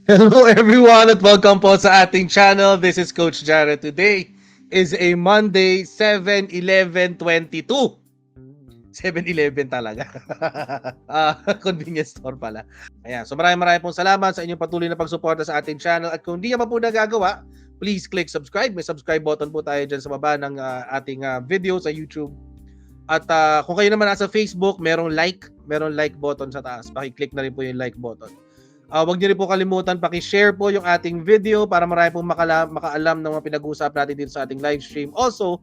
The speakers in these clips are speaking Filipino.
Hello everyone at welcome po sa ating channel. This is Coach Jared. Today is a Monday, 7/11/22. 7-Eleven talaga. Convenience store pala. Ayan. So maraming pong salamat sa inyong patuloy na pagsuporta sa ating channel. At kung hindi pa po nagagawa, please click subscribe. May subscribe button po tayo dyan sa baba ng ating video sa YouTube. At kung kayo naman nasa Facebook, merong like button sa taas. Paki-click na rin po yung like button. Huwag niyo rin po kalimutan paki-share po yung ating video para marami pong makaalam ng mga pinag-uusapan natin dito sa ating live stream. Also,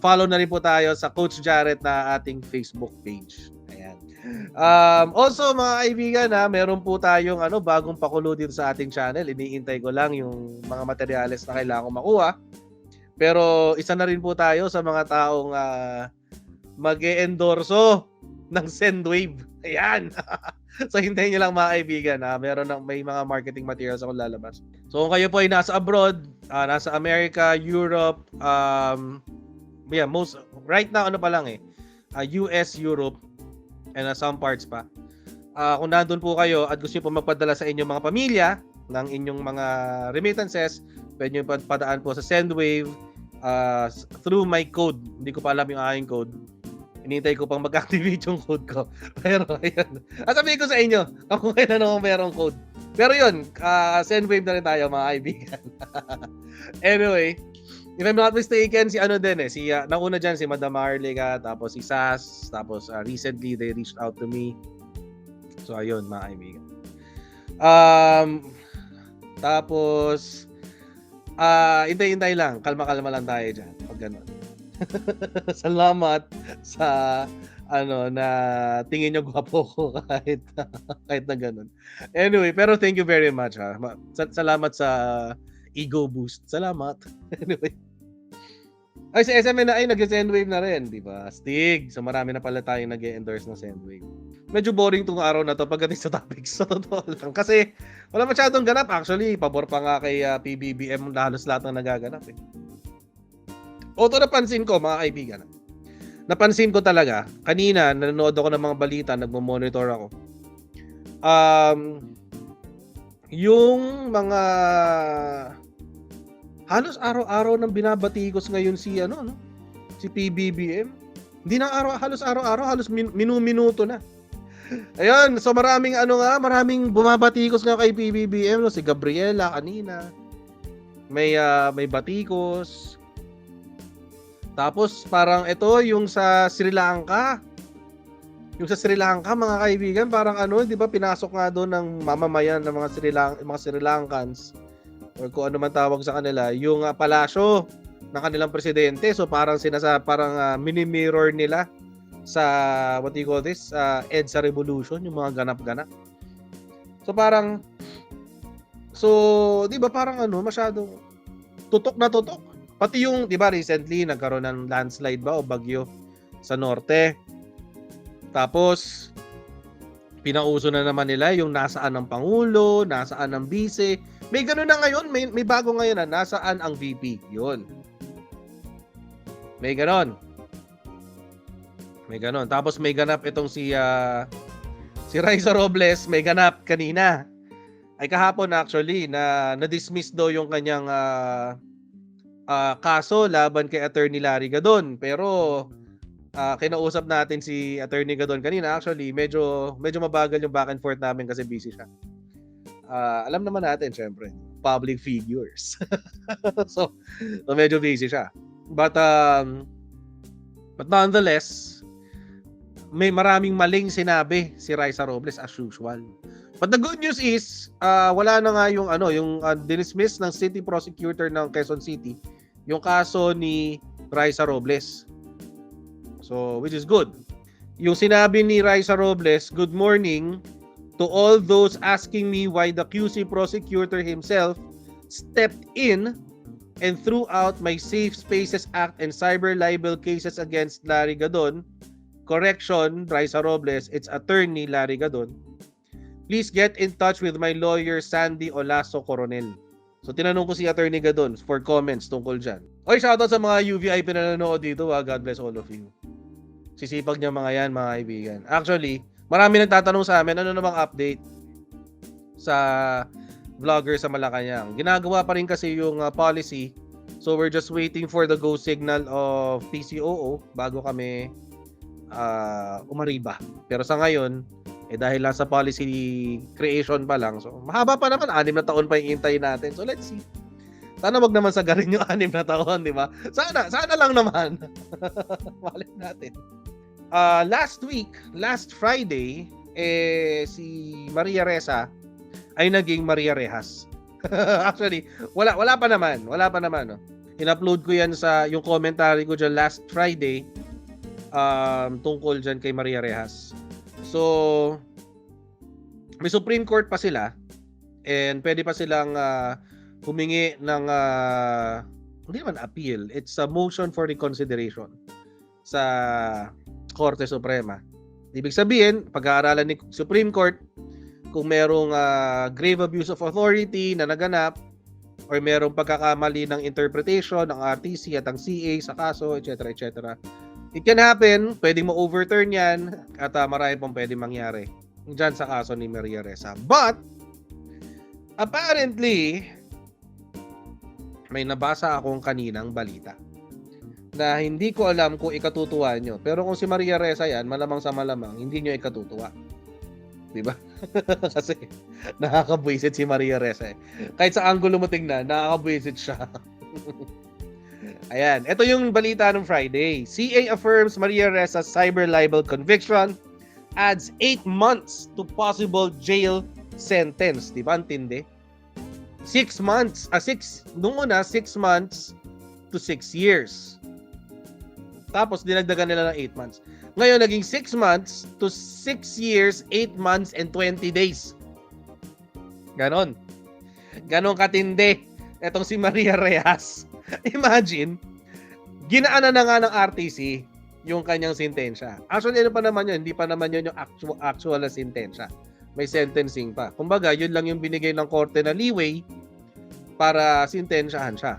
follow na rin po tayo sa Coach Jared na ating Facebook page. Ayan. Also mga kaibigan, meron po tayong bagong pakulo dito sa ating channel. Iniintay ko lang yung mga materyales na kailangan ko makuha. Pero isa na rin po tayo sa mga taong mag-e-endorso ng Sendwave. Ayan. So hintayin niyo lang mga kaibigan. May mga marketing materials akong lalabas. So kung kayo po ay nasa abroad, nasa America, Europe, right now US, Europe, and some parts pa. Kung nandun po kayo at gusto niyo po magpadala sa inyong mga pamilya ng inyong mga remittances, pwede niyo padaan po sa Sendwave through my code. Hindi ko pa alam yung aking code. Inintay ko pang mag-activate yung code ko. Pero ayun. Sabihin ko sa inyo kung kailan ako merong code. Pero yun, Sendwave na rin tayo mga kaibigan. Anyway, if I'm not mistaken, nauna dyan si Madam Marlica, tapos si Sas, tapos recently they reached out to me. So ayun mga kaibigan. Tapos hintay lang, kalma-kalma lang tayo dyan pag gano'n. Salamat sa na tingin niyo gwapo ko kahit na ganun. Anyway, pero thank you very much ha. Salamat sa ego boost. Salamat. Anyway. Ay, si SMNA ay nag-Sendwave na rin, di ba? Stig. So marami na pala tayong nag-endorse ng Sendwave. Medyo boring tong araw na to pagdating sa topics. Sa totoo lang. Kasi wala masyadong ganap. Actually, pabor pa nga kay PBBM halos lahat ng nagaganap eh. Napansin ko mga kaibigan. Napansin ko talaga, kanina nanonood ako ng mga balita, nagmo-monitor ako. Yung mga halos araw-araw nang binabatikos ngayon si PBBM. Hindi na halos araw-araw, halos minuto na. Ayun, so maraming bumabatikos nga kay PBBM, si Gabriela kanina. May batikos. Tapos parang ito yung sa Sri Lanka. Yung sa Sri Lanka mga kaibigan, parang 'di ba pinasok nga doon ng mamamayan ng mga Sri Lankans or kung ano man tawag sa kanila, yung palasyo ng kanilang presidente. So parang mini-mirror nila sa EDSA Revolution, yung mga ganap-ganap. So 'di ba parang masyadong tutok na tutok. Pati yung, di ba, recently, nagkaroon ng landslide ba o bagyo sa norte. Tapos, pinauso na naman nila yung nasaan ang Pangulo, nasaan ang Vice. May gano'n na ngayon, may bago ngayon na nasaan ang VP. Yun. May gano'n. Tapos may ganap itong si Raisa Robles, may ganap kanina. Ay kahapon actually, na-dismiss daw yung kanyang kaso laban kay Attorney Larry Gadon. Pero kinausap natin si Attorney Gadon kanina. Actually, medyo mabagal yung back and forth namin kasi busy siya. Alam naman natin, syempre, public figures. so medyo busy siya. But nonetheless, may maraming maling sinabi si Raisa Robles as usual. But the good news is, wala na nga yung dinismiss ng city prosecutor ng Quezon City yung kaso ni Raisa Robles. So, which is good. Yung sinabi ni Raisa Robles, "Good morning to all those asking me why the QC prosecutor himself stepped in and threw out my Safe Spaces Act and cyber libel cases against Larry Gadon." Correction, Raisa Robles, it's Attorney Larry Gadon. "Please get in touch with my lawyer Sandy Olaso Coronel." So tinanong ko si Attorney Gadon for comments tungkol dyan. Oy, shoutout sa mga UVIP na nanonood dito. God bless all of you. Sisipag niya mga yan, mga kaibigan. Actually, Marami nagtatanong sa amin, ano na bang update sa vlogger sa Malacanang? Ginagawa pa rin kasi yung policy. So we're just waiting for the go signal of PCOO bago kami umariba. Pero sa ngayon, dahil lang sa policy creation pa lang, so mahaba pa naman, 6 na taon pa yung hintayin natin. So let's see. Sana wag naman sagarin yung 6 na taon, di ba? Sana lang naman. Malay natin. Last Friday, si Maria Ressa ay naging Maria Rehas. Actually, wala pa naman, no. In-upload ko yan sa yung commentary ko dyan last Friday tungkol dyan kay Maria Rehas. So, may Supreme Court pa sila and pwede pa silang humingi ng hindi naman appeal. It's a motion for reconsideration sa Korte Suprema. Ibig sabihin, pag-aaralan ni Supreme Court kung merong grave abuse of authority na naganap or merong pagkakamali ng interpretation ng RTC at ang CA sa kaso, etc. etc. It can happen, pwedeng ma-overturn yan at marami pong pwedeng mangyari dyan sa kaso ni Maria Ressa. But, apparently, may nabasa akong kaninang balita na hindi ko alam kung ikatutuwa nyo. Pero kung si Maria Ressa yan, malamang sa malamang, hindi nyo ikatutuwa. Diba? Kasi nakakabwisit si Maria Ressa eh. Kahit sa angulo mo tingnan, nakakabwisit siya. Ayan, ito yung balita ng Friday. CA affirms Maria Ressa's cyber libel conviction, adds 8 months to possible jail sentence. Diba? Antindi? 6 months. Nung una, 6 months to 6 years. Tapos, dinagdagan nila ng 8 months. Ngayon, naging 6 months to 6 years, 8 months, and 20 days. Ganon katindi. Etong si Maria Rehas. Imagine, ginaanan na nga ng RTC yung kanyang sentensya. Actually, ano pa naman yun? Hindi pa naman yun yung actual na sentensya. May sentencing pa. Kumbaga, yun lang yung binigay ng korte na leeway para sentensyahan siya.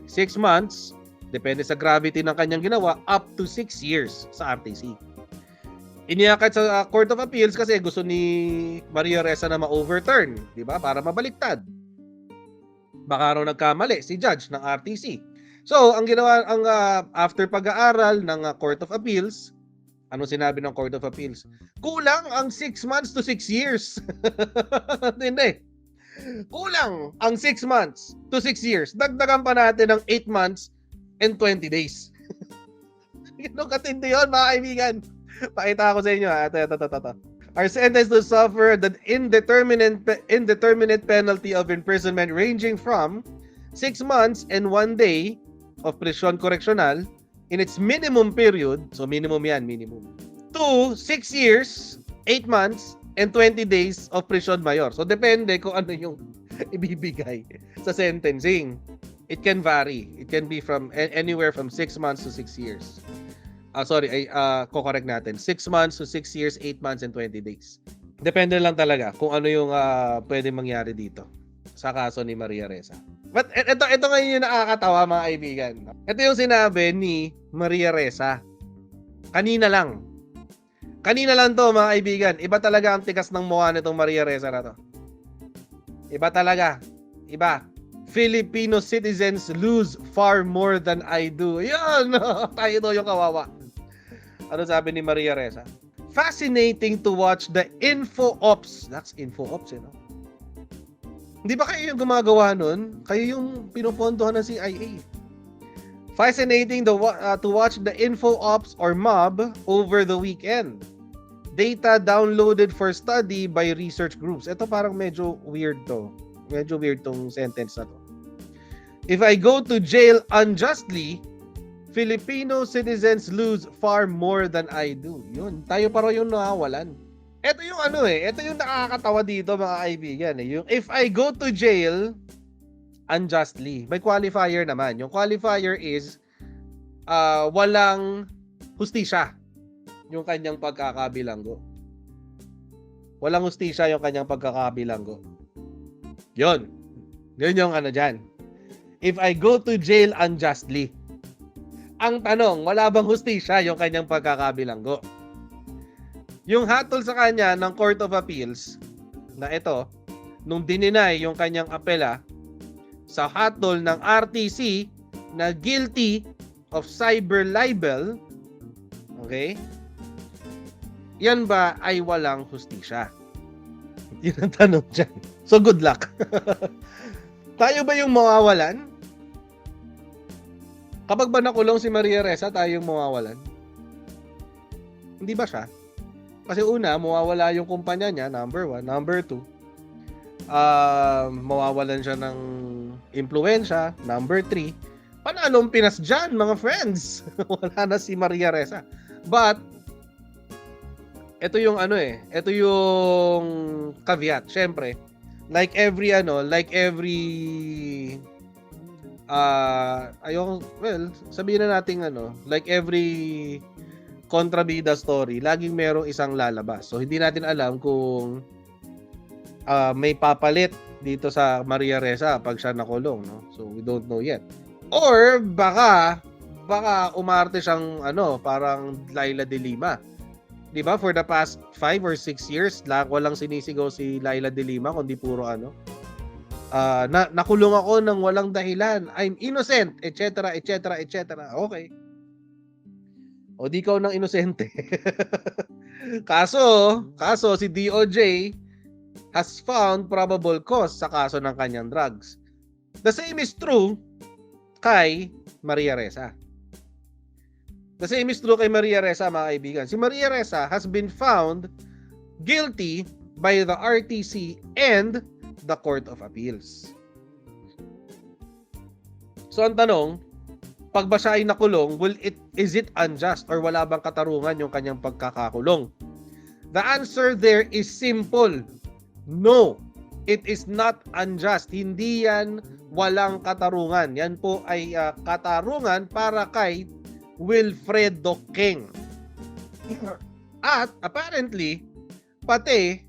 6 months, depende sa gravity ng kanyang ginawa, up to 6 years sa RTC. Iniakit sa Court of Appeals kasi gusto ni Maria Ressa na ma-overturn, di ba? Para mabaliktad. Baka raw nagkamali si judge ng RTC. So, ang ginawa, after pag-aaral ng Court of Appeals, ano sinabi ng Court of Appeals? Kulang ang 6 months to 6 years. Hindi. Kulang ang 6 months to 6 years. Dagdagan pa natin ng 8 months and 20 days. Ganun katindi yun, mga kaibigan. Pakita ko sa inyo. Ito. Are sentenced to suffer the indeterminate penalty of imprisonment ranging from 6 months and 1 day of prison correctional in its minimum period, so minimum, to 6 years, 8 months, and 20 days of prison mayor. So depende kung ano yung ibibigay sa sentencing. It can vary. It can be from anywhere from 6 months to 6 years. Ko-correct natin. 6 months to 6 years, 8 months, and 20 days. Depende lang talaga kung ano yung pwede mangyari dito sa kaso ni Maria Ressa. But ito ngayon yung nakakatawa, mga kaibigan. Ito yung sinabi ni Maria Ressa. Kanina lang to, mga kaibigan. Iba talaga ang tikas ng mukha nitong Maria Ressa na to. Iba talaga. Iba. Filipino citizens lose far more than I do. Yan! Tayo to yung kawawa. Ano sabi ni Maria Ressa? Fascinating to watch the info ops. That's info ops, no? Hindi ba kayo yung gumagawa nun? Kayo yung pinupondohan ng CIA. Fascinating to watch the info ops or mob over the weekend. Data downloaded for study by research groups. Ito parang medyo weird to. Medyo weird tong sentence na to. If I go to jail unjustly, Filipino citizens lose far more than I do. Yun, tayo pa rin yung nakawalan. Ito yung ito yung nakakatawa dito, mga kaibigan. Yung if I go to jail unjustly, may qualifier naman. Yung qualifier is walang hustisya yung kanyang pagkakabilanggo. Walang hustisya yung kanyang pagkakabilanggo. Yun yung dyan. If I go to jail unjustly. Ang tanong, wala bang hustisya yung kanyang pagkakabilanggo? Yung hatol sa kanya ng Court of Appeals na ito, nung dininay yung kanyang apela sa hatol ng RTC na guilty of cyber libel, okay? Yan ba ay walang hustisya? Yun ang tanong dyan. So good luck. Tayo ba yung mawawalan? Kapag ba nakulong si Maria Ressa, tayo yung mawawalan? Hindi ba siya? Kasi una, mawawala yung kumpanya niya, number 1. Number 2, mawawalan siya ng impluwensya. Number 3, panalong Pinas dyan, mga friends. Wala na si Maria Ressa. But, ito yung ito yung caveat. Syempre, like every sabihin na natin like every kontrabida story, laging merong isang lalabas. So, hindi natin alam kung may papalit dito sa Maria Ressa pag siya nakulong, no? So, we don't know yet. Or, baka umarte siyang, parang Laila de Lima. Diba? For the past 5 or 6 years, walang sinisigaw si Laila de Lima, kundi puro nakulong ako ng walang dahilan. I'm innocent, etc., etc., etc. Okay. O di ikaw ng inosente. kaso si DOJ has found probable cause sa kaso ng kanyang drugs. The same is true kay Maria Ressa. The same is true kay Maria Ressa, mga kaibigan. Si Maria Ressa has been found guilty by the RTC and the Court of Appeals. So ang tanong, pag ba siya ay nakulong, is it unjust or wala bang katarungan yung kanyang pagkakakulong? The answer there is simple. No, it is not unjust. Hindi yan walang katarungan. Yan po ay katarungan para kay Wilfredo King. At apparently, pati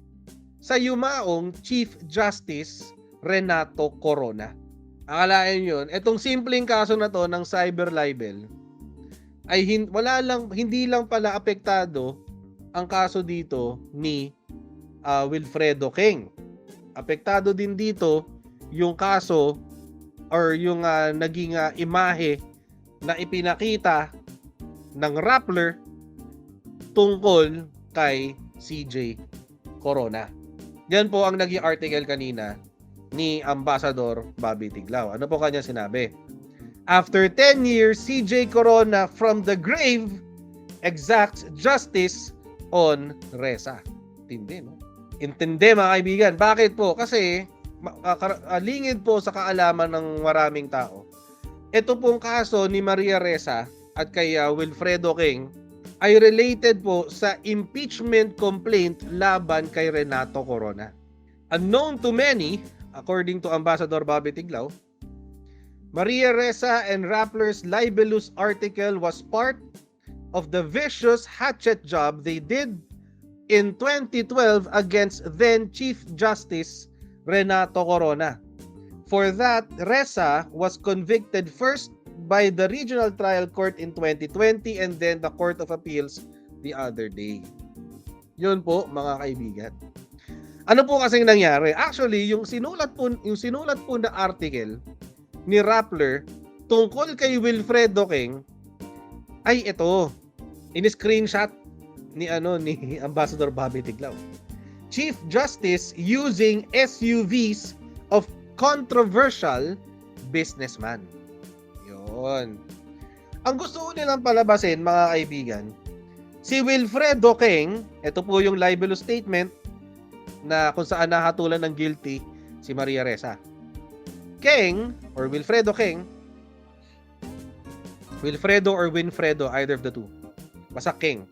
sa yumaong Chief Justice Renato Corona. Akalain yun, itong simpleng kaso na to ng cyber libel ay hindi lang pala apektado ang kaso dito ni Wilfredo King. Apektado din dito yung kaso or yung naging imahe na ipinakita ng Rappler tungkol kay CJ Corona. Yan po ang naging article kanina ni Ambassador Bobby Tiglao. Ano po kanya sinabi? After 10 years, CJ Corona from the grave exacts justice on Ressa. Intindi, no? Intindi, mga kaibigan. Bakit po? Kasi lingid po sa kaalaman ng maraming tao. Ito pong kaso ni Maria Ressa at kay Wilfredo King ay related po sa impeachment complaint laban kay Renato Corona. Unknown to many, according to Ambassador Bobby Tiglao, Maria Ressa and Rappler's libelous article was part of the vicious hatchet job they did in 2012 against then Chief Justice Renato Corona. For that, Ressa was convicted first by the Regional Trial Court in 2020 and then the Court of Appeals the other day. Yun po, mga kaibigan. Ano po kasing nangyari? Actually, yung sinulat po na article ni Rappler tungkol kay Wilfredo King ay ito. In-screenshot ni Ambassador Bobby Tiglao. Chief Justice using SUVs of controversial businessman. Yun. Ang gusto ko nilang palabasin, mga kaibigan, si Wilfredo King, ito po yung libelous statement na kung saan nahatulan ng guilty si Maria Ressa. King, or Wilfredo King, Wilfredo or Winfredo, either of the two. Basta King.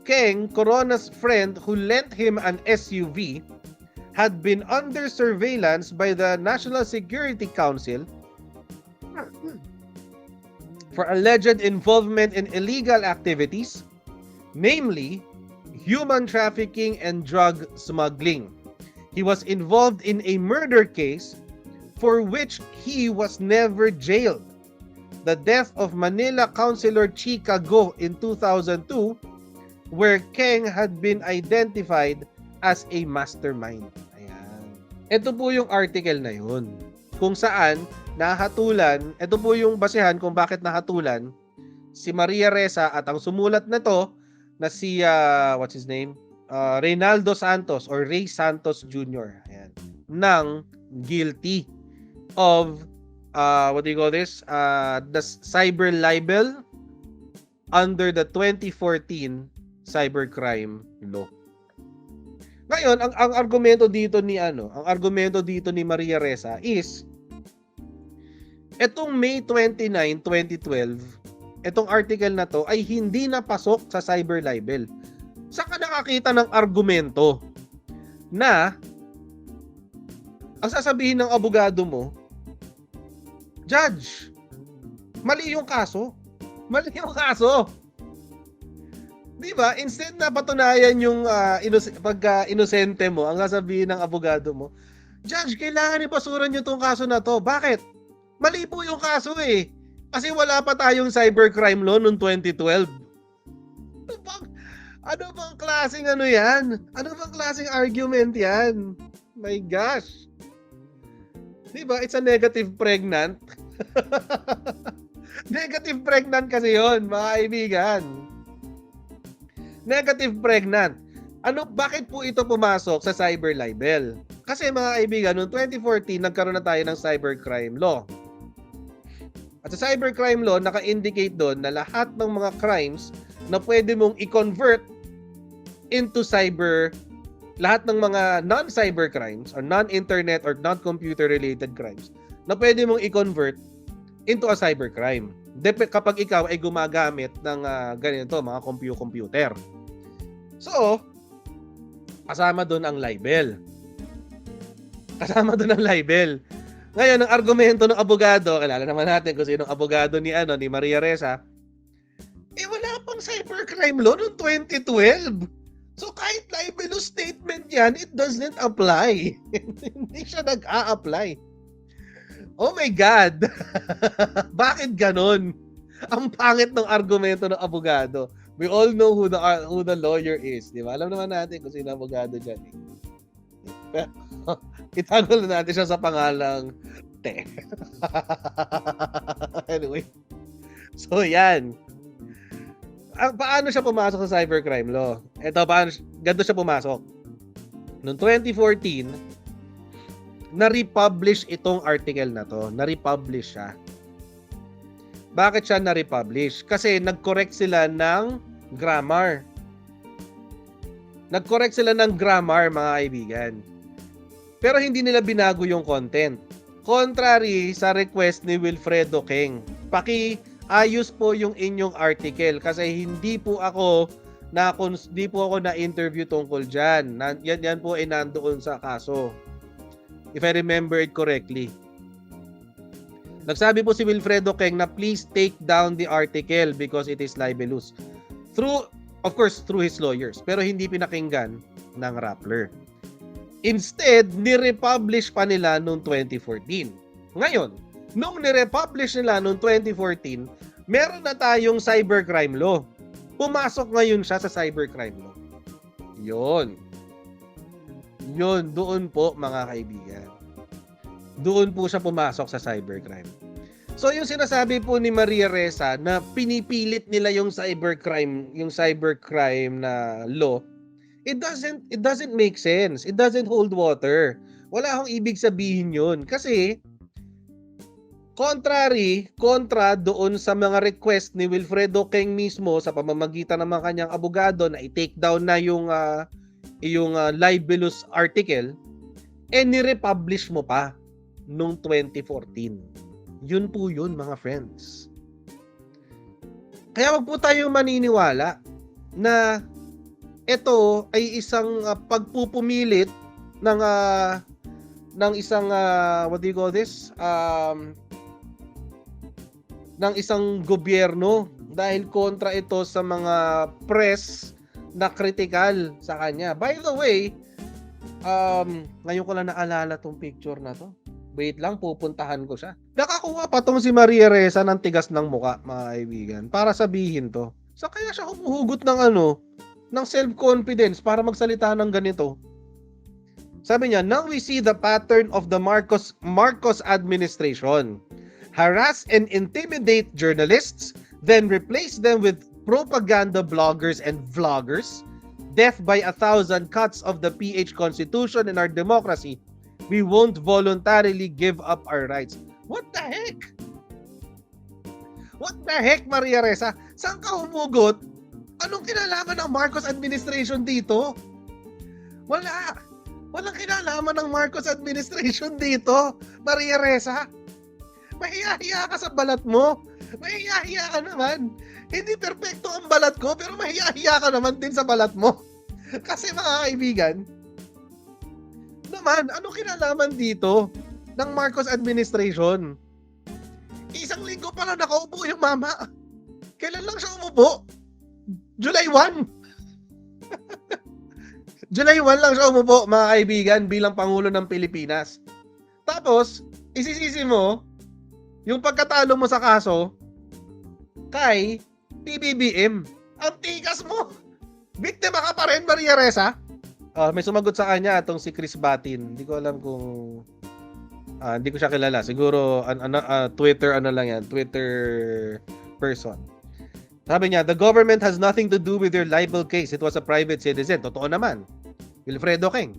King, Corona's friend who lent him an SUV, had been under surveillance by the National Security Council for alleged involvement in illegal activities, namely human trafficking and drug smuggling. He was involved in a murder case for which he was never jailed. The death of Manila Councilor Chica Go in 2002 where Keng had been identified as a mastermind. Ayan. Ito po yung article na yun. Kung saan nahatulan, ito po yung basehan kung bakit nahatulan si Maria Ressa at ang sumulat na to na si what's his name? Reynaldo Santos or Ray Santos Jr. Ayan. Ng guilty of what do you call this? The cyber libel under the 2014 cybercrime law. Ngayon, ang argumento dito ni Maria Ressa is etong May 29, 2012, etong article na to ay hindi napasok sa cyber libel. Saan ka nakakita ng argumento na ang sasabihin ng abogado mo, Judge, mali yung kaso. Mali yung kaso. Di ba? Instead na patunayan yung inosente mo, ang sasabihin ng abogado mo, Judge, kailangan ipasuran nyo tong kaso na to. Bakit? Mali po yung kaso eh. Kasi wala pa tayong cybercrime law noong 2012. Ano bang klaseng ano yan? Ano bang klaseng argument yan? My gosh. Diba? It's a negative pregnant. Negative pregnant kasi yon, mga kaibigan. Negative pregnant. Bakit po ito pumasok sa cyber libel? Kasi mga kaibigan, noong 2014, nagkaroon na tayo ng cybercrime law. At sa cybercrime law, naka-indicate doon na lahat ng mga crimes na pwede mong i-convert into lahat ng mga non-cyber crimes or non-internet or non-computer related crimes na pwede mong i-convert into a cybercrime. Kapag ikaw ay gumagamit ng ganito, mga computer. So, kasama doon ang libel. Ngayon, ang argumento ng abogado, kilala naman natin kung sino ang abogado ni Maria Ressa, wala pang cybercrime law noong 2012. So kahit libelous statement yan, it doesn't apply. Hindi siya nag-a-apply. Oh my God! Bakit ganon? Ang pangit ng argumento ng abogado. We all know who the lawyer is. Di ba? Alam naman natin kung sino ang abogado dyan. Pero itagol na natin siya sa pangalang Te. Anyway. So yan. Paano siya pumasok sa cybercrime law? Ganito siya pumasok. Noong 2014, na-republish itong article na to. Na-republish siya. Bakit siya na-republish? Kasi nag-correct sila ng grammar. Mga kaibigan. Pero hindi nila binago yung content. Contrary sa request ni Wilfredo Keng. Ayos po yung inyong article kasi hindi po ako na-interview tungkol dyan. Yan po ay nandoon sa kaso. If I remember it correctly. Nagsabi po si Wilfredo Keng na please take down the article because it is libelous. Of course, through his lawyers. Pero hindi pinakinggan ng Rappler. Instead, ni-republish pa nila noong 2014. Ngayon, nung ni-republish nila noong 2014, meron na tayong cybercrime law. Pumasok ngayon siya sa cybercrime law. Yun, doon po mga kaibigan. Doon po siya pumasok sa cybercrime. So yung sinasabi po ni Maria Ressa na pinipilit nila yung cybercrime na law, it doesn't make sense. It doesn't hold water. Wala akong ibig sabihin yun. Kasi kontra doon sa mga request ni Wilfredo Keng mismo sa pamamagitan ng mga kanyang abogado na i-take down na yung libelous article, ni-republish mo pa noong 2014. Yun po yun, mga friends. Kaya wag po tayo maniniwala na ito ay isang pagpupumilit ng isang what do you call this? Ng isang gobyerno dahil kontra ito sa mga press na critical sa kanya. By the way, ngayon ko lang naalala tong picture na to. Wait lang, pupuntahan ko siya. Nakakuha pa tong si Maria Ressa ng tigas ng muka, mga kaibigan, para sabihin to. So kaya siya humuhugot ng ng self-confidence para magsalita ng ganito. Sabi niya, now we see the pattern of the Marcos administration. Harass and intimidate journalists, then replace them with propaganda bloggers and vloggers. Death by 1,000 cuts of the PH Constitution and our democracy. We won't voluntarily give up our rights. What the heck? What the heck, Maria Ressa? Saan ka humugot? Anong kinalaman ng Marcos administration dito? Wala. Walang kinalaman ng Marcos administration dito, Maria Ressa. Mahiya-hiya ka sa balat mo. Mahiya-hiya ka naman. Hindi perpekto ang balat ko, pero mahiya-hiya ka naman din sa balat mo. Kasi mga kaibigan, naman, anong kinalaman dito ng Marcos administration? Isang linggo pa lang nakaupo yung mama. Kailan lang siya umupo? July 1. July 1 lang siya umupo, mga kaibigan, bilang Pangulo ng Pilipinas. Tapos, isisisi mo yung pagkatalo mo sa kaso kay PBBM. Ang tigas mo. Biktima ka pa rin, Maria Ressa. May sumagot sa kanya itong si Chris Batin. Hindi ko alam kung hindi ko siya kilala. Siguro Twitter Twitter person. Sabi niya, the government has nothing to do with your libel case. It was a private citizen. Totoo naman. Wilfredo King.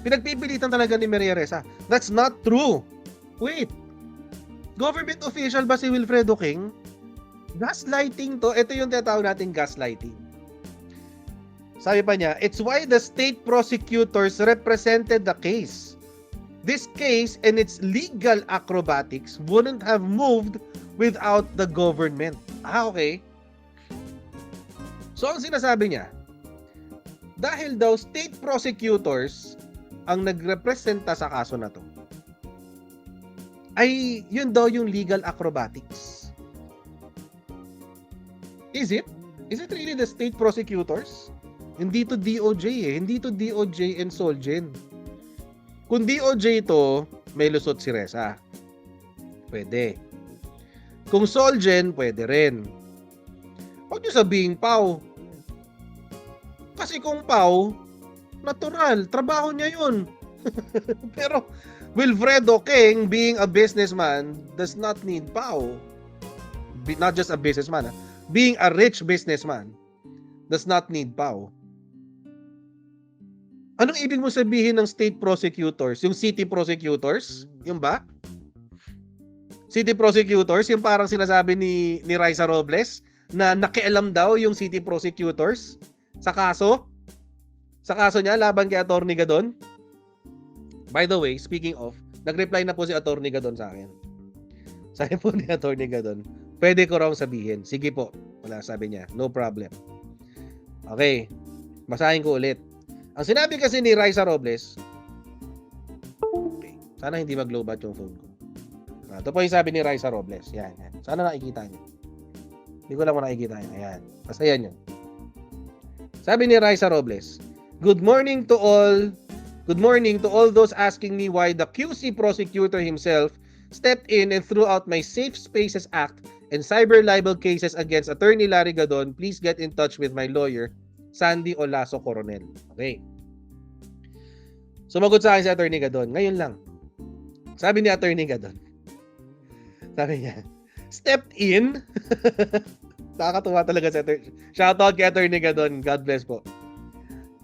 Pinagpipilitan talaga ni Maria Ressa. That's not true. Wait. Government official ba si Wilfredo King? Gaslighting to. Ito yung tinatawag nating gaslighting. Sabi pa niya, it's why the state prosecutors represented the case. This case and its legal acrobatics wouldn't have moved without the government. Okay. So, ang sinasabi niya, dahil daw state prosecutors ang nagrepresenta sa kaso na to, ay yun daw yung legal acrobatics. Is it? Is it really the state prosecutors? Hindi to DOJ eh. Hindi to DOJ and Solgen. Kung DOJ to, may lusot si Ressa. Pwede. Kung Solgen, pwede rin. Huwag nyo sabihin Pau. Kasi kung Pau, natural, trabaho niya yun. Pero Wilfredo King, being a businessman, does not need Pau. Not just a businessman. Being a rich businessman, does not need Pau. Anong ibig mo sabihin ng state prosecutors? Yung city prosecutors? Yung ba? City prosecutors, yung parang sinasabi ni Raisa Robles na nakialam daw yung city prosecutors sa kaso niya laban kay Atty. Gadon. By the way, speaking of, nag-reply na po si Atty. Gadon sa akin. Sabi po ni Atty. Gadon, pwede ko raw sabihin. Sige po. Wala, sabi niya. No problem. Okay. Basahin ko ulit. Ang sinabi kasi ni Raisa Robles, okay, sana hindi mag-lowbat yung phone ko. Ito po yung sabi ni Raisa Robles. Yan. Sana nakikita niyo. Hindi ko lang nakikita niyo. Ayan. Basta yan yun. Sabi ni Raisa Robles, Good morning to all those asking me why the QC prosecutor himself stepped in and threw out my Safe Spaces Act and cyber libel cases against Attorney Larry Gadon. Please get in touch with my lawyer, Sandy Olaso Coronel. Okay. Sumagot sa akin si Attorney Gadon. Ngayon lang. Sabi ni Attorney Gadon. Sabi niya, stepped in. Nakakatuwa talaga si Attorney. Shoutout kay Attorney Gadon. God bless po.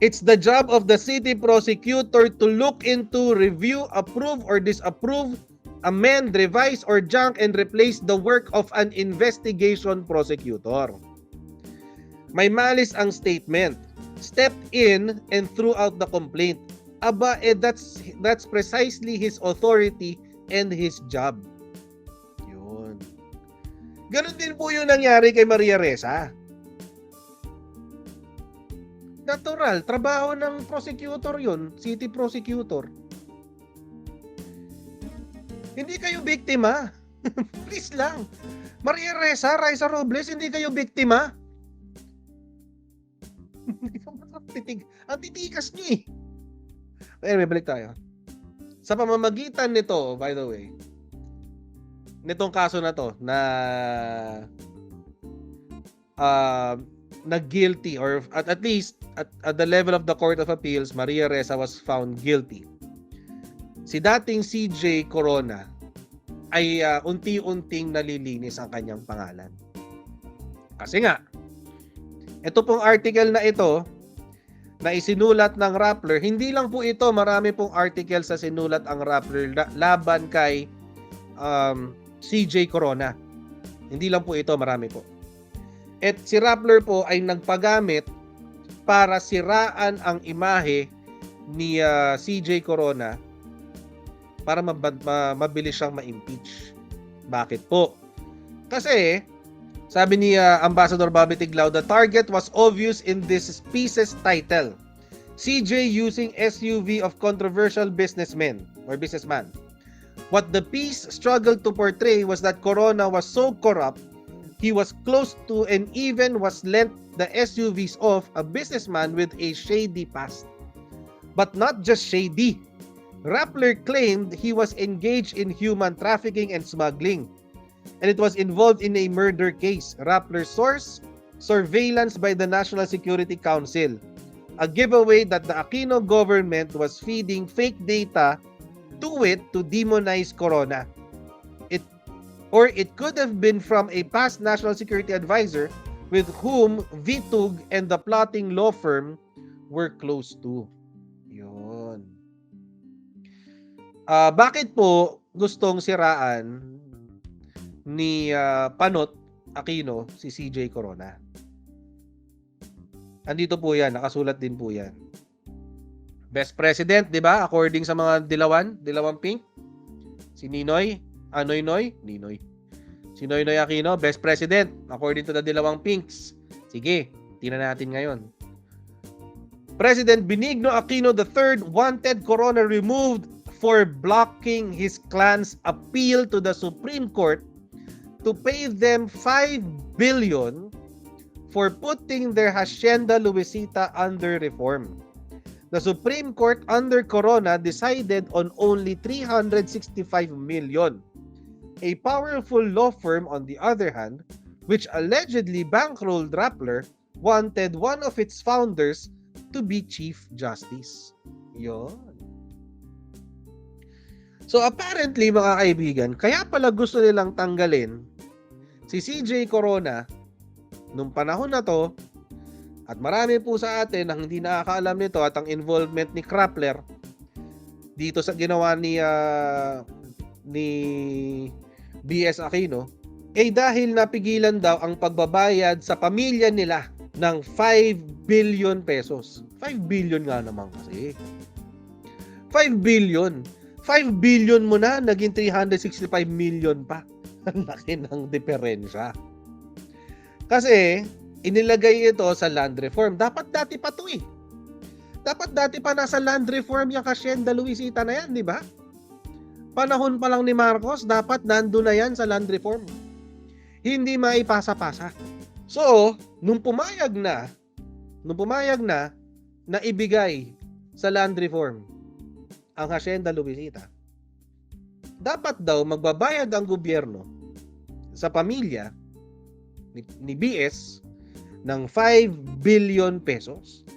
It's the job of the city prosecutor to look into, review, approve, or disapprove, amend, revise, or junk and replace the work of an investigation prosecutor. May malis ang statement. Stepped in and threw out the complaint. Aba, that's precisely his authority and his job. Yun. Ganon din po yung nangyari kay Maria Ressa. Natural, trabaho ng prosecutor yun, city prosecutor. Hindi kayo biktima. Please lang. Maria Ressa, Raisa Robles, hindi kayo biktima. Ang titikas nyo eh. Anyway, balik tayo. Sa pamamagitan nito, by the way, nitong kaso na to na na guilty, or at least at the level of the Court of Appeals, Maria Ressa was found guilty. Si dating CJ Corona ay unti-unting nalilinis ang kanyang pangalan. Kasi nga, ito pong article na ito na isinulat ng Rappler, hindi lang po ito, marami pong article sa sinulat ang Rappler laban kay CJ Corona. Hindi lang po ito, marami po. At si Rappler po ay nagpagamit para siraan ang imahe ni CJ Corona para mabilis siyang ma-impeach. Bakit po? Kasi sabi ni Ambassador Bobby Tiglao, the target was obvious in this piece's title. CJ using SUV of controversial businessman. What the piece struggled to portray was that Corona was so corrupt, he was close to and even was lent the SUVs of a businessman with a shady past. But not just shady. Rappler claimed he was engaged in human trafficking and smuggling, and it was involved in a murder case. Rappler's source, surveillance by the National Security Council. A giveaway that the Aquino government was feeding fake data to it to demonize Corona. It could have been from a past national security advisor with whom Vitug and the plotting law firm were close to. Yun. Bakit po gustong siraan ni Panot Aquino si CJ Corona? Andito po yan, nakasulat din po yan. Best President, di ba? According sa mga Dilawang Pink, si Ninoy Ninoy. Si Noynoy Aquino, Best President, according to the Dilawang Pinks. Sige, tingnan natin ngayon. President Benigno Aquino III wanted Corona removed for blocking his clan's appeal to the Supreme Court to pay them 5 billion for putting their Hacienda Luisita under reform. The Supreme Court under Corona decided on only 365 million. A powerful law firm, on the other hand, which allegedly bankrolled Rappler, wanted one of its founders to be Chief Justice. Yon. So apparently, mga kaibigan, kaya pala gusto nilang tanggalin si CJ Corona nung panahon na to, at marami po sa atin ang hindi nakakaalam nito at ang involvement ni Rappler dito sa ginawa ni BS Aquino, dahil napigilan daw ang pagbabayad sa pamilya nila ng 5 billion pesos. 5 billion nga naman kasi. 5 billion. 5 billion mo na, naging 365 million pa. Ang laki ng diferensya. Kasi, inilagay ito sa land reform. Dapat dati pa to eh. Dapat dati pa nasa land reform yung Hacienda Luisita na yan, di ba? Panahon pa lang ni Marcos, dapat nandun na yan sa land reform. Hindi maipasa-pasa. So, nung pumayag na ibigay sa land reform ang Hacienda Luisita, dapat daw magbabayad ang gobyerno sa pamilya ni BS ng 5 billion pesos.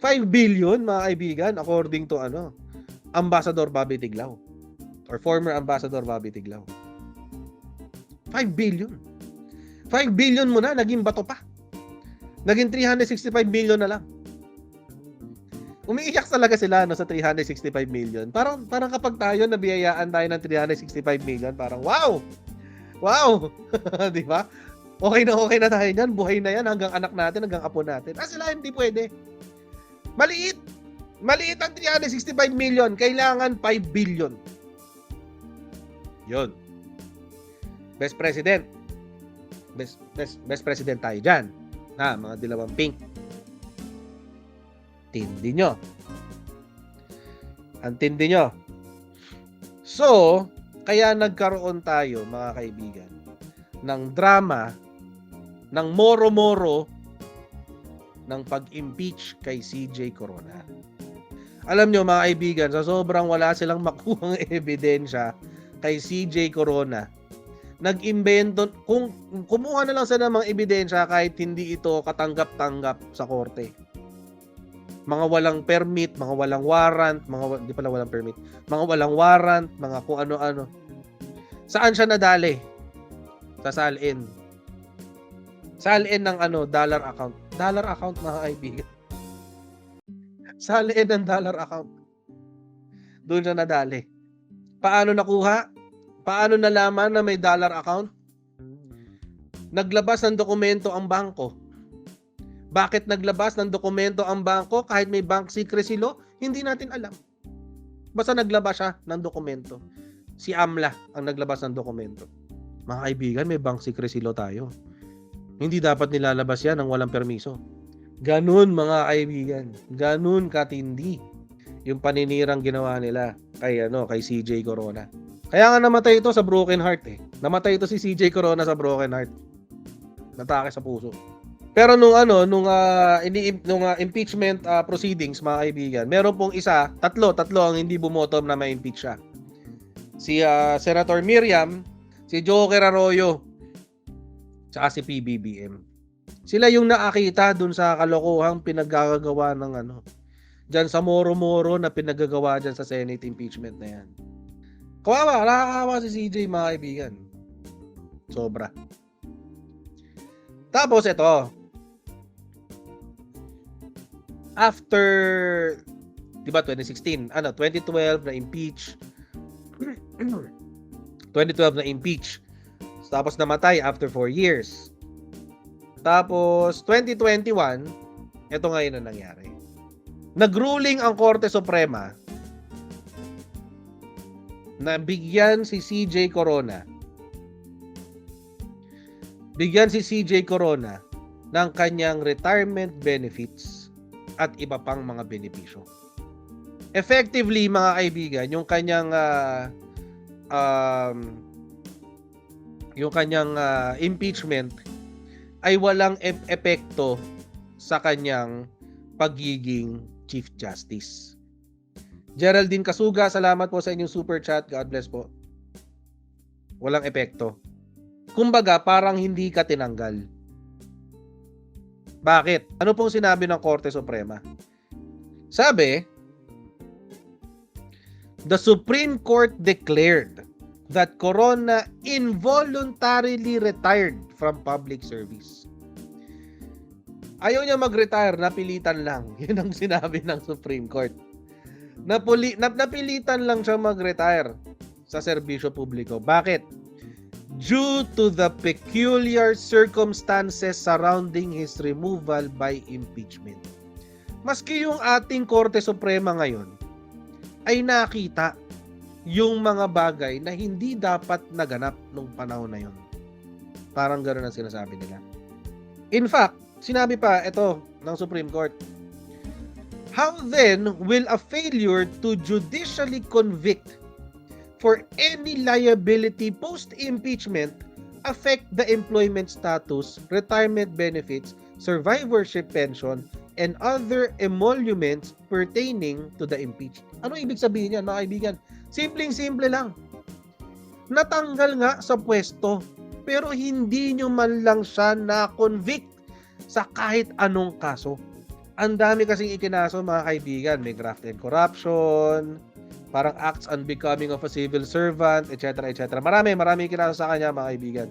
5 billion, mga kaibigan, according to Ambassador Bobby Tiglao. Or former Ambassador Bobby Tiglao. 5 billion. 5 billion mo na, naging bato pa. Naging 365 million na lang. Umiiyak talaga sila sa 365 million. Parang kapag tayo nabiyayaan tayo ng 365 million, parang wow! Wow! Di ba? Okay na tayo niyan. Buhay na yan hanggang anak natin, hanggang apo natin. Sila hindi pwede. Maliit ang 365 million. Kailangan 5 billion. Yun. Best President. Best President tayo dyan. Mga Dilawang Pink. Tindi nyo. Ang tindi nyo. So, kaya nagkaroon tayo, mga kaibigan, ng drama, ng moro-moro, ng pag-impeach kay CJ Corona. Alam nyo, mga kaibigan, sa sobrang wala silang makuhang ebidensya kay CJ Corona, nag-imbento, kung kumuha na lang sila ng mga ebidensya kahit hindi ito katanggap-tanggap sa korte. Mga walang permit, mga walang warrant, di pala walang permit, mga walang warrant, mga kung ano-ano. Saan siya nadali? Sa SALN. SALN ng dollar account. Dollar account, mga kaibigan. SALN ng dollar account. Doon siya nadali. Paano nakuha? Paano nalaman na may dollar account? Naglabas ng dokumento ang bangko. Bakit naglabas ng dokumento ang bangko kahit may bank secrecy law? Hindi natin alam. Basta naglabas siya ng dokumento. Si AMLA ang naglabas ng dokumento. Mga kaibigan, may bank secrecy law tayo. Hindi dapat nilalabas yan ng walang permiso. Ganun, mga kaibigan. Ganun katindi yung paninirang ginawa nila kay CJ Corona. Kaya nga namatay ito sa broken heart eh. Namatay ito si CJ Corona sa broken heart. Natake sa puso. Pero nung impeachment proceedings, mga kaibigan, meron pong tatlo ang hindi bumoto na ma-impeach siya. Si Senator Miriam, si Joker Arroyo, tsaka si PBBM. Sila yung nakakita dun sa kalokohang pinaggagawa ng dyan sa moro-moro na pinaggagawa dyan sa Senate impeachment na yan. Kawawa, nakakawa si CJ, mga kaibigan. Sobra. Tapos ito, after, di ba 2016, 2012 na impeach. 2012 na impeach. Tapos namatay after 4 years. Tapos 2021, ito ngayon na nangyari. Nagruling ang Korte Suprema na bigyan si CJ Corona ng kanyang retirement benefits at iba pang mga benepisyo. Effectively, mga kaibigan, yung kanyang impeachment ay walang epekto sa kanyang pagiging Chief Justice. Geraldine Kasuga, salamat po sa inyong super chat. God bless po. Walang epekto. Kumbaga, parang hindi ka tinanggal. Bakit? Ano pong sinabi ng Korte Suprema? Sabi, the Supreme Court declared that Corona involuntarily retired from public service. Ayaw niya mag-retire, napilitan lang. Yun ang sinabi ng Supreme Court. Napilitan lang siya mag-retire sa serbisyo publiko. Bakit? Due to the peculiar circumstances surrounding his removal by impeachment. Maski yung ating Korte Suprema ngayon ay nakita yung mga bagay na hindi dapat naganap nung panahon na yun. Parang gano'n ang sinasabi nila. In fact, sinabi pa ito ng Supreme Court, how then will a failure to judicially convict for any liability post-impeachment affect the employment status, retirement benefits, survivorship pension, and other emoluments pertaining to the impeached? Ano ibig sabihin yan, mga kaibigan? Simpleng-simple lang. Natanggal nga sa pwesto, pero hindi nyo man lang siya na-convict sa kahit anong kaso. Ang dami kasing ikinaso, mga kaibigan. May graft and corruption, parang acts unbecoming of a civil servant, etc. etc. Marami kinaso sa kanya, mga kaibigan.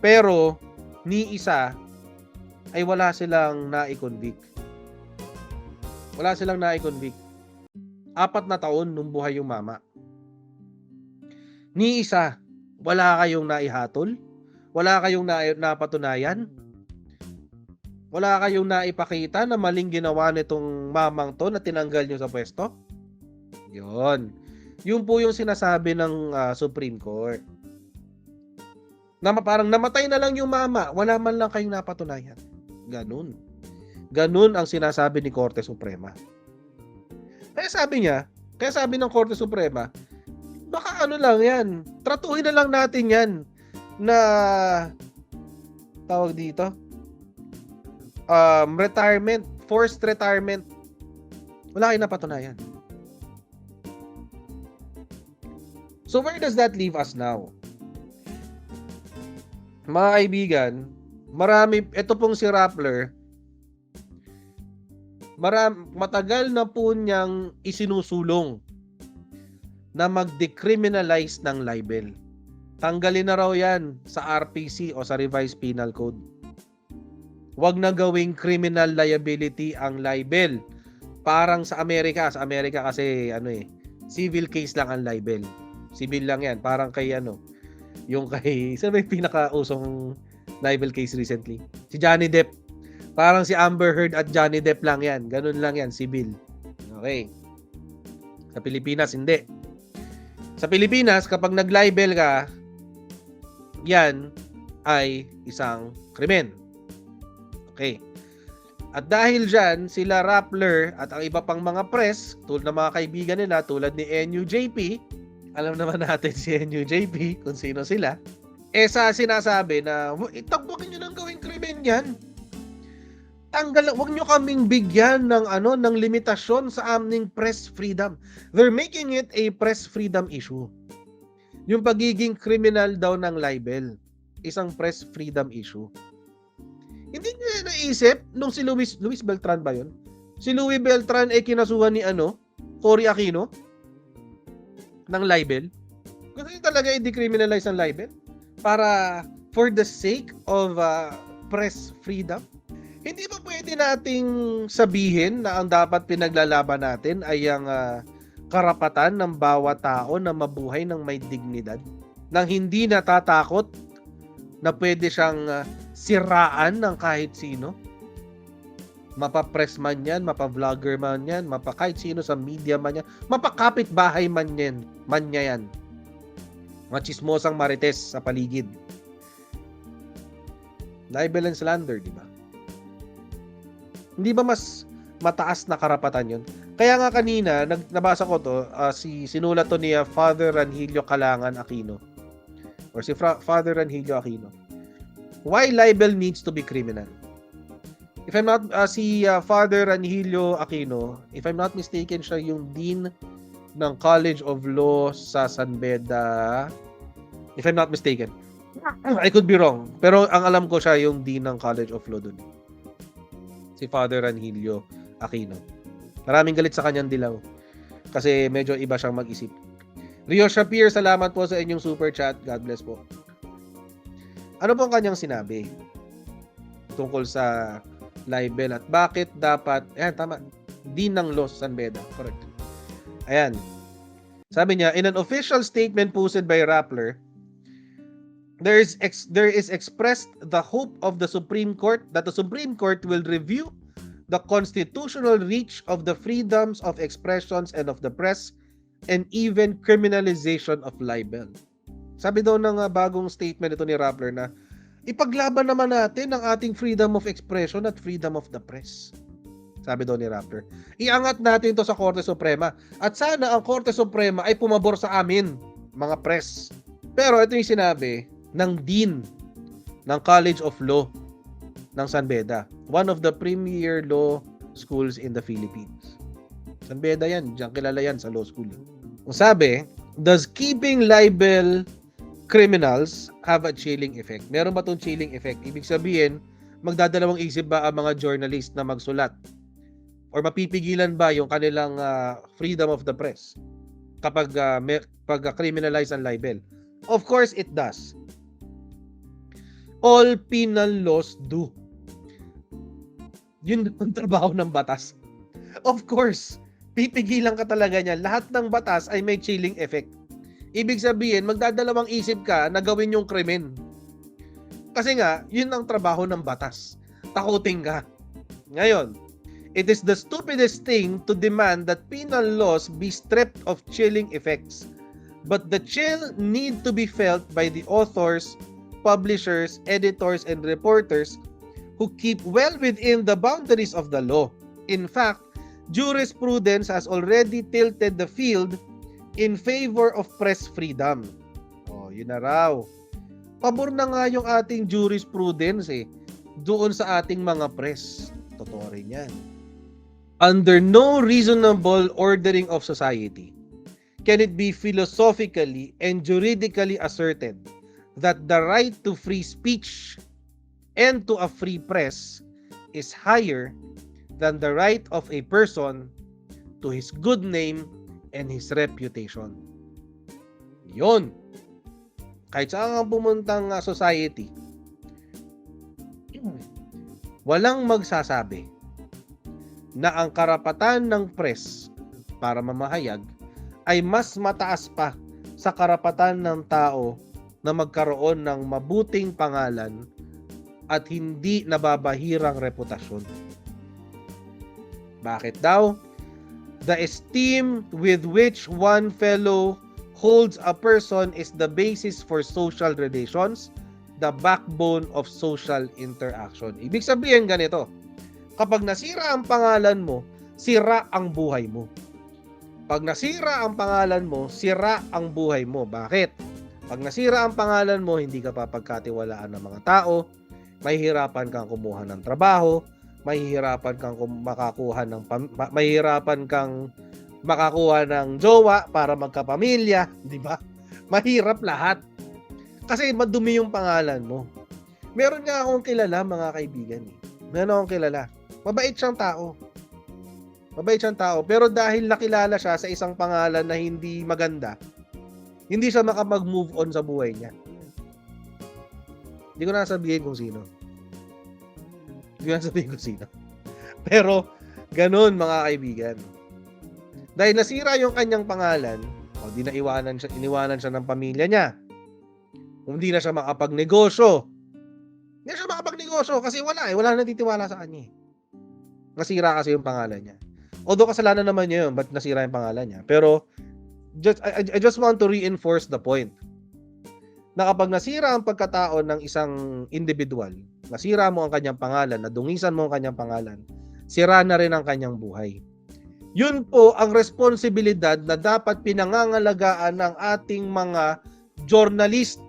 Pero, ni isa ay wala silang na-convict. Wala silang na-convict. 4 na taon nung buhay yung mama. Ni isa, wala kayong naihatol? Wala kayong napatunayan? Wala kayong naipakita na maling ginawa nitong mamang to na tinanggal nyo sa pwesto? Yun. Yun po yung sinasabi ng Supreme Court. Parang namatay na lang yung mama, wala man lang kayong napatunayan. Ganun. Ganun ang sinasabi ni Korte Suprema. Kaya sabi ng Korte Suprema, baka ano lang yan, tratuhin na lang natin yan na tawag dito, retirement, forced retirement. Wala kayong napatunayan. So where does that leave us now? Mga kaibigan, ito pong si Rappler, matagal na po niyang isinusulong na mag-decriminalize ng libel. Tanggalin na raw yan sa RPC o sa Revised Penal Code. Huwag na gawing criminal liability ang libel. Parang sa Amerika kasi civil case lang ang libel. Civil lang yan, parang kay yung kay sino may pinakausong libel case recently? Si Johnny Depp. Parang si Amber Heard at Johnny Depp lang yan. Ganun lang yan, civil. Okay. Sa Pilipinas hindi. Sa Pilipinas kapag nag-libel ka, yan ay isang krimen. Okay. At dahil dyan, sila Rappler at ang iba pang mga press, tulad ng mga kaibigan nila, tulad ni NUJP, alam naman natin si NUJP kung sino sila, sinasabi na, itagpukin nyo nang gawing krimen yan. Huwag nyo kaming bigyan ng limitasyon sa aming press freedom. They're making it a press freedom issue. Yung pagiging criminal daw ng libel, isang press freedom issue. Hindi niya naisip nung si Luis Beltran ba yun? Si Luis Beltran kinasuhan ni Cory Aquino ng libel. Kasi talaga i-decriminalize ang libel para for the sake of press freedom. Hindi ba pwede nating sabihin na ang dapat pinaglalaban natin ay ang karapatan ng bawat tao na mabuhay ng may dignidad, nang hindi natatakot na pwede siyang siraan ng kahit sino? Mapa-press man yan, mapa-vlogger man yan, kahit sino sa media man yan, mapakapit-bahay man niya yan. Mga chismosang marites sa paligid. Libel and slander, di ba? Hindi ba mas mataas na karapatan yun? Kaya nga kanina, nabasa ko to, sinulat to ni Father Ranhilio Calangan Aquino. Or si Father Ranhilio Aquino. Why libel needs to be criminal? If I'm not, Father Ranhilio Aquino, if I'm not mistaken, siya yung Dean ng College of Law sa San Beda. If I'm not mistaken. I could be wrong. Pero ang alam ko siya yung Dean ng College of Law dun. Si Father Ranhilio Aquino. Maraming galit sa kanyang dilaw. Kasi medyo iba siyang mag-isip. Rio Shapir, salamat po sa inyong super chat. God bless po. Ano po ang kanyang sinabi tungkol sa libel at bakit dapat, tama, Dean ng Law San Beda. Correct. Ayan. Sabi niya, in an official statement posted by Rappler, there is expressed the hope of the Supreme Court that the Supreme Court will review the constitutional reach of the freedoms of expressions and of the press and even criminalization of libel. Sabi daw ng bagong statement ito ni Rappler na ipaglaban naman natin ang ating freedom of expression at freedom of the press. Sabi daw ni Rappler. Iangat natin ito sa Korte Suprema at sana ang Korte Suprema ay pumabor sa amin, mga press. Pero ito yung sinabi ng Dean ng College of Law ng San Beda, one of the premier law schools in the Philippines. San Beda yan, diyan kilala yan sa law school. Ang sabi, does keeping libel criminals have a chilling effect? Meron ba itong chilling effect? Ibig sabihin, magdadalawang isip ba ang mga journalist na magsulat? Or mapipigilan ba yung kanilang freedom of the press kapag criminalize ang libel? Of course, it does. All penal laws do. Yun ang trabaho ng batas. Of course, pipigilan ka talaga niya. Lahat ng batas ay may chilling effect. Ibig sabihin, magdadalawang isip ka na gawin yung krimen. Kasi nga, yun ang trabaho ng batas. Takutin ka. Ngayon, it is the stupidest thing to demand that penal laws be stripped of chilling effects. But the chill need to be felt by the authors, publishers, editors, and reporters who keep well within the boundaries of the law. In fact, jurisprudence has already tilted the field in favor of press freedom. Oh, yun na raw. Pabor na nga yung ating jurisprudence doon sa ating mga press. Totoo rin yan. Under no reasonable ordering of society can it be philosophically and juridically asserted that the right to free speech and to a free press is higher than the right of a person to his good name and his reputation. Yun. Kahit saan ang pumuntang society, walang magsasabi na ang karapatan ng press para mamahayag ay mas mataas pa sa karapatan ng tao na magkaroon ng mabuting pangalan at hindi nababahirang reputasyon. Bakit daw? The esteem with which one fellow holds a person is the basis for social relations, the backbone of social interaction. Ibig sabihin ganito, kapag nasira ang pangalan mo, sira ang buhay mo. Pag nasira ang pangalan mo, sira ang buhay mo. Bakit? Pag nasira ang pangalan mo, hindi ka papagkatiwalaan ng mga tao, mahihirapan kang kumuha ng trabaho, mahihirapan kang makakuha ng jowa para magkapamilya, di ba? Mahirap lahat. Kasi madumi yung pangalan mo. Meron nga akong kilala, mga kaibigan. Meron akong kilala. Mabait siyang tao. Mabait siyang tao. Pero dahil nakilala siya sa isang pangalan na hindi maganda, hindi siya makapag-move on sa buhay niya. Hindi ko na sabihin kung sino. Pero, ganun mga kaibigan. Dahil nasira yung kanyang pangalan, di na iniwanan siya ng pamilya niya. Hindi na siya makapagnegosyo. Hindi na siya makapagnegosyo kasi wala na titiwala sa kanya. Nasira kasi yung pangalan niya. Although kasalanan naman niya yun, ba't nasira yung pangalan niya? Pero, I just want to reinforce the point na kapag nasira ang pagkatao ng isang individual, nasira mo ang kanyang pangalan, nadungisan mo ang kanyang pangalan, sira na rin ang kanyang buhay. Yun po ang responsibilidad na dapat pinangangalagaan ng ating mga journalist.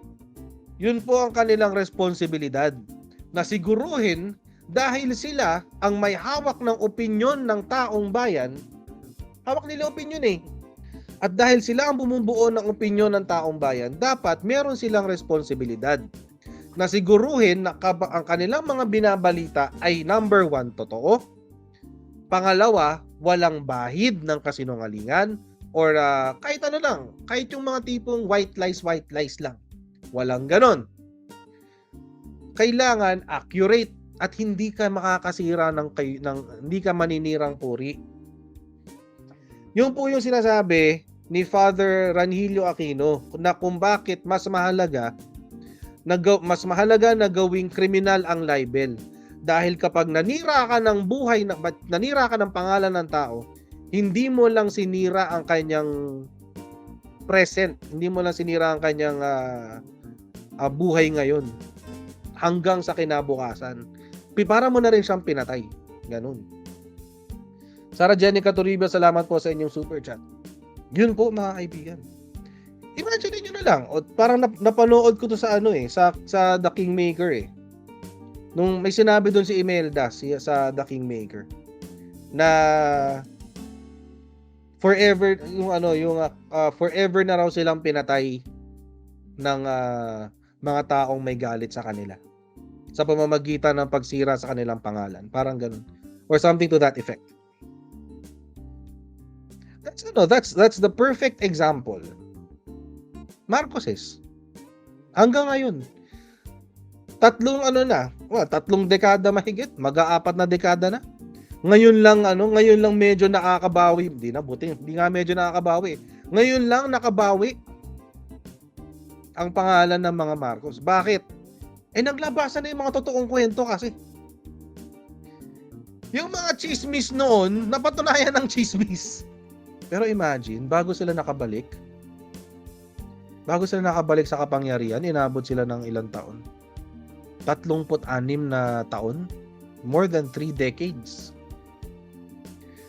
Yun po ang kanilang responsibilidad na siguruhin dahil sila ang may hawak ng opinyon ng taong bayan. Hawak nila opinyon eh. At dahil sila ang bumubuo ng opinyon ng taong bayan, dapat meron silang responsibilidad na siguruhin na ang kanilang mga binabalita ay number 1, totoo. Pangalawa, walang bahid ng kasinungalingan or kahit ano lang, kahit yung mga tipong white lies lang. Walang ganon. Kailangan accurate at hindi ka makakasira ng hindi ka maninirang puri. Yung po yung sinasabi ni Father Ranhilio Aquino na kung bakit mas mahalaga na gawing kriminal ang libel. Dahil kapag nanira ka ng nanira ka ng pangalan ng tao, hindi mo lang sinira ang kanyang present, hindi mo lang sinira ang kanyang buhay ngayon hanggang sa kinabukasan. Para mo na rin siyang pinatay. Ganun. Sarah Jenica Toribio, salamat po sa inyong super chat. Yun po mga kaibigan. Imagine niyo na lang, parang napanood ko to sa sa The Kingmaker eh. Nung may sinabi doon si Imelda sa The Kingmaker na forever forever na raw silang pinatay ng mga taong may galit sa kanila sa pamamagitan ng pagsira sa kanilang pangalan. Parang ganun. Or something to that effect. That's the perfect example. Marcoses. Hanggang ngayon. Tatlong dekada mahigit, mag-aapat na dekada na. Ngayon lang medyo nakakabawi. Hindi nga medyo nakakabawi. Ngayon lang nakabawi ang pangalan ng mga Marcos. Bakit? Naglabasan na yung mga totoong kwento kasi. Yung mga chismis noon, napatunayan ng chismis. Pero imagine, bago sila nakabalik sa kapangyarihan, inabot sila ng ilang taon. 36 na taon, more than 3 decades.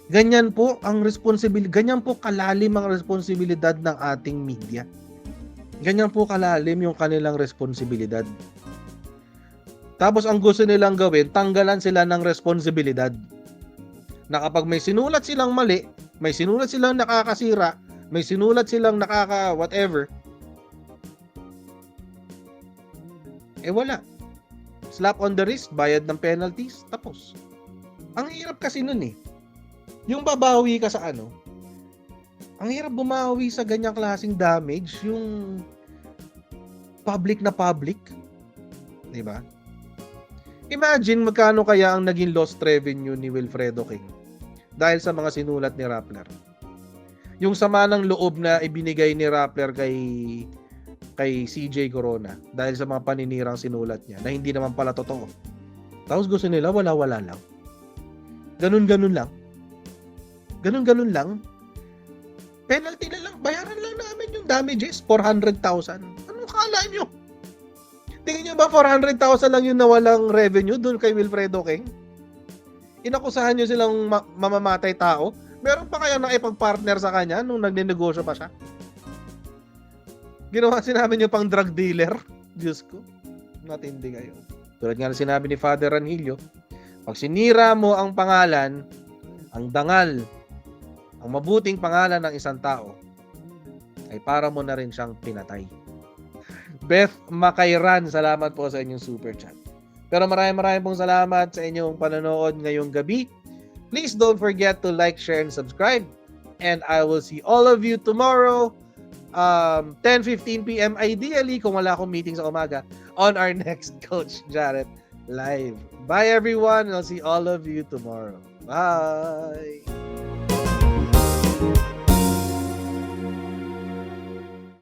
Ganyan po kalalim ang responsibilidad ng ating media. Ganyan po kalalim yung kanilang responsibilidad. Tapos ang gusto nilang gawin, tanggalan sila ng responsibilidad. Na kapag may sinulat silang mali, may sinulat silang nakakasira, may sinulat silang whatever, wala. Slap on the wrist, bayad ng penalties, tapos. Ang hirap kasi nun eh. Yung babawi ka sa ano, ang hirap bumawi sa ganyang klaseng damage, yung public na public. Diba? Imagine magkano kaya ang naging lost revenue ni Wilfredo King dahil sa mga sinulat ni Rappler. Yung sama ng loob na ibinigay ni Rappler kay CJ Corona dahil sa mga paninirang sinulat niya na hindi naman pala totoo. Tapos gusto nila wala-wala lang. Ganun-ganun lang. Ganun-ganun lang. Penalty na lang. Bayaran lang namin yung damages. 400,000. Anong kala nyo? Tingin nyo ba 400,000 lang yung nawalang revenue doon kay Wilfredo King? Inakusahan nyo silang mamamatay tao? Meron pa kaya nakipag-partner sa kanya nung nagnenegosyo pa siya? Ginawa sinabi nyo pang drug dealer? Diyos ko. Matindi kayo. Tulad nga na sinabi ni Father Ranillo, pag sinira mo ang pangalan, ang dangal, ang mabuting pangalan ng isang tao, ay para mo na rin siyang pinatay. Beth Makairan, salamat po sa inyong super chat. Pero maraming pong salamat sa inyong panonood ngayong gabi. Please don't forget to like, share, and subscribe. And I will see all of you tomorrow, 10:15 p.m. ideally, kung wala akong meeting sa umaga, on our next Coach Jarrett Live. Bye everyone, and I'll see all of you tomorrow. Bye!